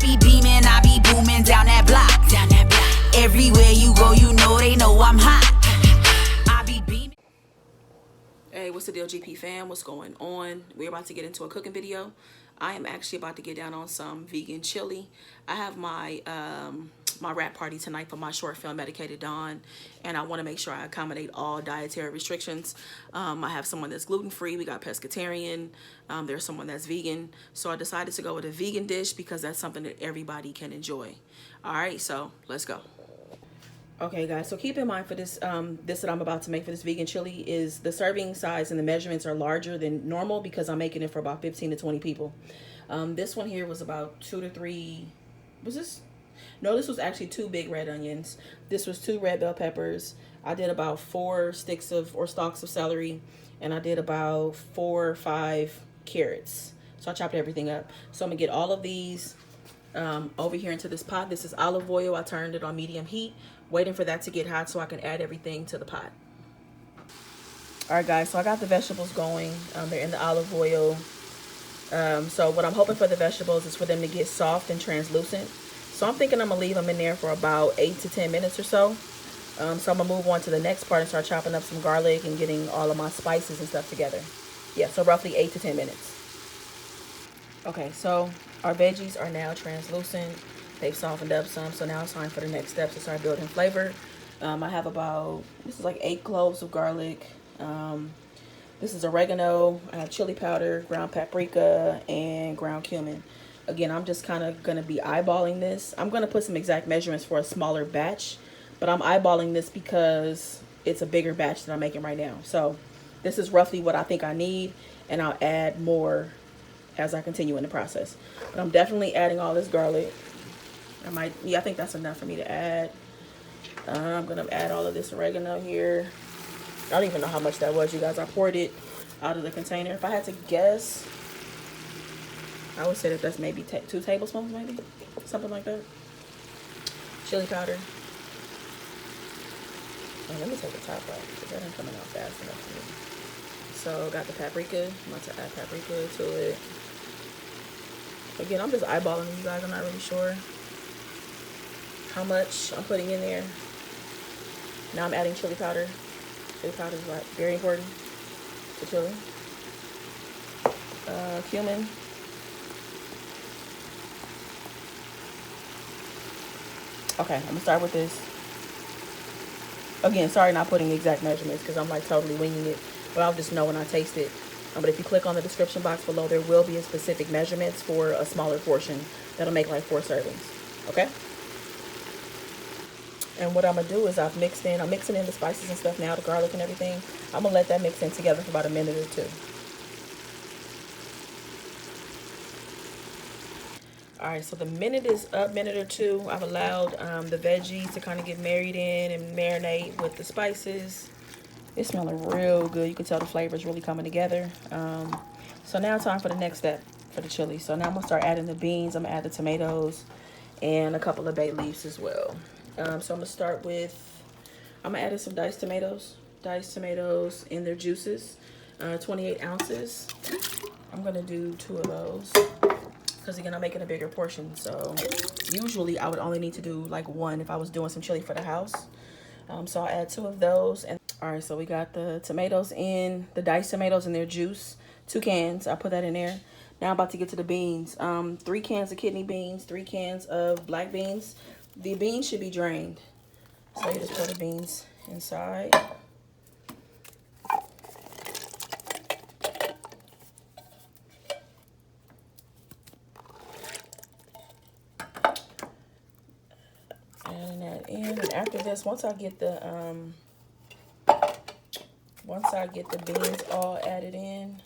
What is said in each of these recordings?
be beaming, I be booming down that block. Everywhere you go, you know they know I'm hot. I be beaming. Hey, what's the deal, GP fam? What's going on? We're about to get into a cooking video. I am actually about to get down on some vegan chili. I have my my wrap party tonight for my short film Medicated Dawn, and I want to make sure I accommodate all dietary restrictions. I have someone that's gluten-free, we got pescatarian, there's someone that's vegan, so I decided to go with a vegan dish because that's something that everybody can enjoy. All right, so let's go. Okay guys, so keep in mind for this this that I'm about to make for this vegan chili is the serving size and the measurements are larger than normal because I'm making it for about 15 to 20 people. This one here was about 2 to 3, was this? No, this was actually 2 big red onions. This was 2 red bell peppers. I did about 4 sticks of or stalks of celery, and I did about 4 or 5 carrots. So I chopped everything up. So I'm gonna get all of these over here into this pot. This is olive oil. I turned it on medium heat, waiting for that to get hot so I can add everything to the pot. All right guys, so I got the vegetables going. They're in the olive oil. So what I'm hoping for the vegetables is for them to get soft and translucent. So I'm thinking I'm gonna leave them in there for about 8 to 10 minutes or so. So I'm gonna move on to the next part and start chopping up some garlic and getting all of my spices and stuff together. Yeah, so roughly 8 to 10 minutes. Okay, so our veggies are now translucent. They've softened up some, so now it's time for the next steps to start building flavor. I have about, this is like 8 cloves of garlic. This is oregano. I have chili powder, ground paprika, and ground cumin. Again, I'm just kind of going to be eyeballing this. I'm going to put some exact measurements for a smaller batch, but I'm eyeballing this because it's a bigger batch that I'm making right now. So this is roughly what I think I need, and I'll add more as I continue in the process. But I'm definitely adding all this garlic. I think that's enough for me to add. I'm gonna add all of this oregano here. I don't even know how much that was, you guys. I poured it out of the container. If I had to guess, I would say that that's maybe 2 tablespoons, maybe something like that. Chili powder. Oh, let me take the top off because that ain't coming out fast enough for me. So got the paprika. I'm about to add paprika to it. Again, I'm just eyeballing you guys. I'm not really sure how much I'm putting in there. Now I'm adding chili powder. Chili powder is like very important to chili. Cumin. Okay, I'm gonna start with this. Again, sorry not putting exact measurements because I'm like totally winging it, but I'll just know when I taste it. But if you click on the description box below, there will be a specific measurements for a smaller portion that'll make like 4 servings. Okay. And what I'm gonna do is I'm mixing in the spices and stuff now, the garlic and everything. I'm gonna let that mix in together for about a minute or 2. All right, so the minute is up, minute or 2. I've allowed the veggies to kind of get married in and marinate with the spices. It's smelling real good. You can tell the flavor is really coming together. So now time for the next step for the chili. So now I'm gonna start adding the beans. I'm gonna add the tomatoes and a couple of bay leaves as well. So I'm gonna start with, I'm gonna add in some diced tomatoes in their juices, 28 ounces. I'm gonna do 2 of those because again, I'm making a bigger portion. So usually I would only need to do like 1 if I was doing some chili for the house. So I'll add 2 of those. And all right, so we got the tomatoes in, the diced tomatoes in their juice, 2 cans. I put that in there. Now I'm about to get to the beans. 3 cans of kidney beans, 3 cans of black beans. The beans should be drained. So you just put the beans inside. Adding that in. And after this, once I get the beans all added in,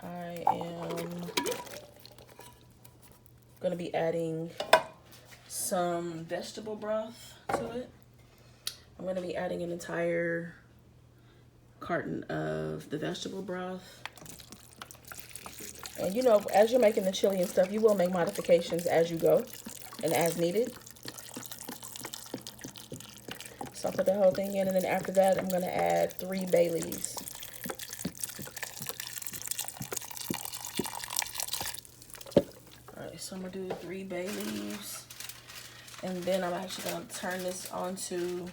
I am gonna be adding some vegetable broth to it. I'm gonna be adding an entire carton of the vegetable broth. And you know, as you're making the chili and stuff, you will make modifications as you go and as needed. So I'll put the whole thing in, and then after that, I'm gonna add 3 bay leaves. so I'm gonna do 3 bay leaves. And then I'm actually gonna turn this onto,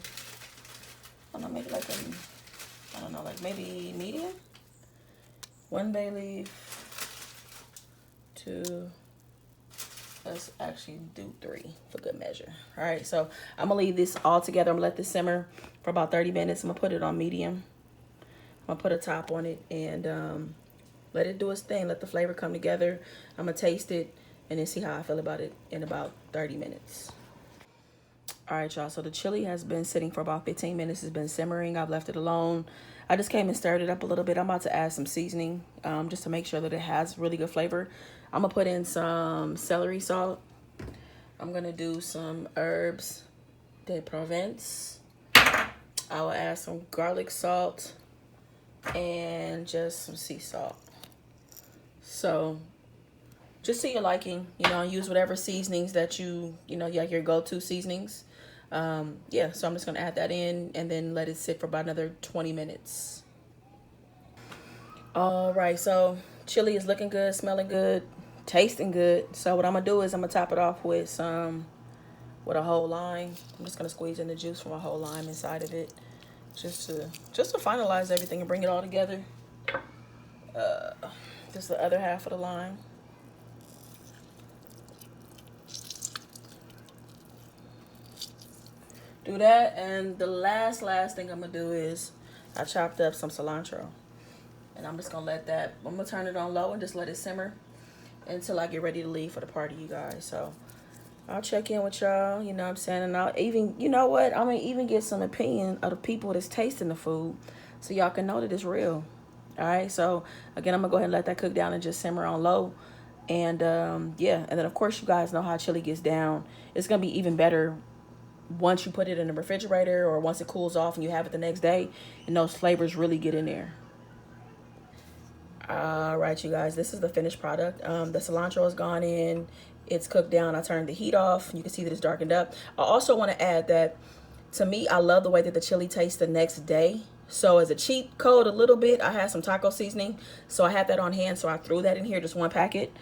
I don't know, maybe like I don't know, like maybe medium. 1 bay leaf, 2, let's actually do 3 for good measure. All right, so I'm gonna leave this all together. I'm gonna let this simmer for about 30 minutes. I'm gonna put it on medium. I'm gonna put a top on it and let it do its thing. Let the flavor come together. I'm gonna taste it and then see how I feel about it in about 30 minutes. All right, y'all, so the chili has been sitting for about 15 minutes. It's been simmering. I've left it alone. I just came and stirred it up a little bit. I'm about to add some seasoning just to make sure that it has really good flavor. I'm gonna put in some celery salt. I'm gonna do some herbs de Provence. I will add some garlic salt and just some sea salt. So just to your liking, you know, use whatever seasonings that you know, like your go-to seasonings. Yeah, so I'm just gonna add that in and then let it sit for about another 20 minutes. All right, so chili is looking good, smelling good, tasting good. So what I'm gonna do is I'm gonna top it off with a whole lime. I'm just gonna squeeze in the juice from a whole lime inside of it, just to finalize everything and bring it all together. Just the other half of the lime. Do that, and the last thing I'm gonna do is I chopped up some cilantro, and I'm just gonna let that, I'm gonna turn it on low and just let it simmer until I get ready to leave for the party, you guys. So I'll check in with y'all, you know what I'm saying, and I'll even, you know what, I'm gonna even get some opinion of the people that's tasting the food so y'all can know that it's real. All right, so again, I'm gonna go ahead and let that cook down and just simmer on low. And yeah, and then of course you guys know how chili gets down. It's gonna be even better once you put it in the refrigerator or once it cools off and you have it the next day, and those flavors really get in there. All right, you guys, this is the finished product. The cilantro has gone in, it's cooked down. I turned the heat off. You can see that it's darkened up. I also want to add that, to me, I love the way that the chili tastes the next day. So as a cheat code a little bit, I had some taco seasoning, so I had that on hand, so I threw that in here, just 1 packet,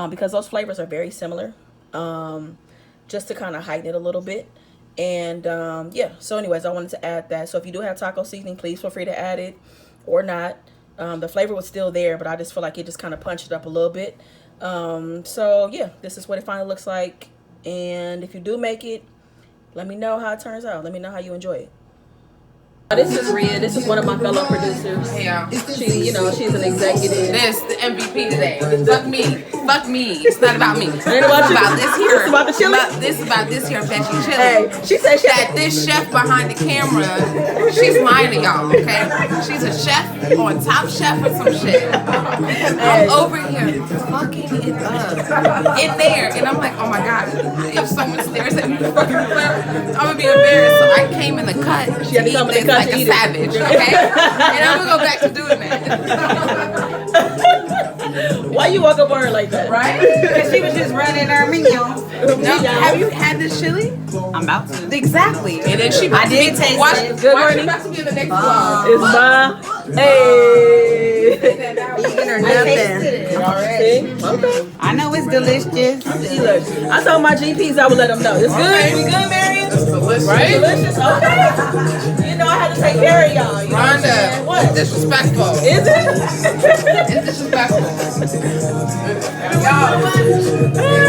because those flavors are very similar, just to kind of heighten it a little bit. And yeah, so anyways, I wanted to add that. So if you do have taco seasoning, please feel free to add it or not. The flavor was still there, but I just feel like it just kind of punched it up a little bit. So yeah, this is what it finally looks like. And if you do make it, let me know how it turns out. Let me know how you enjoy it. This is Rhea. This is one of my fellow producers. Yeah. She, you know, she's an executive. This the MVP today. Fuck me. Fuck me. It's not about me. It's about this here. It's about the chili. This about this here veggie chili. Hey, she said that this chef behind the camera, she's lying to y'all, okay? She's a chef on Top Chef or some shit. I'm over here fucking it up in there, and I'm like, oh my god, if someone stares at me fucking I'm gonna be embarrassed. So I came in the cut to eat this like a savage, okay? And I'm gonna go back to doing that. Why you walk up on her like that? Right? Because she was just running her meal. No, have you had this chili? I'm about to. Exactly. And then she I did taste it. Good Watch morning. about to be in the next vlog. It's my hey. Vegan or nothing. Already. Okay. I know it's delicious. Look, I told my GPs I would let them know. It's good. Okay. We good, Marion? It's delicious. Right? Delicious. Okay. You know I had to take care of y'all. You know Rhonda, what? it's disrespectful. Is it? It's disrespectful. Y'all.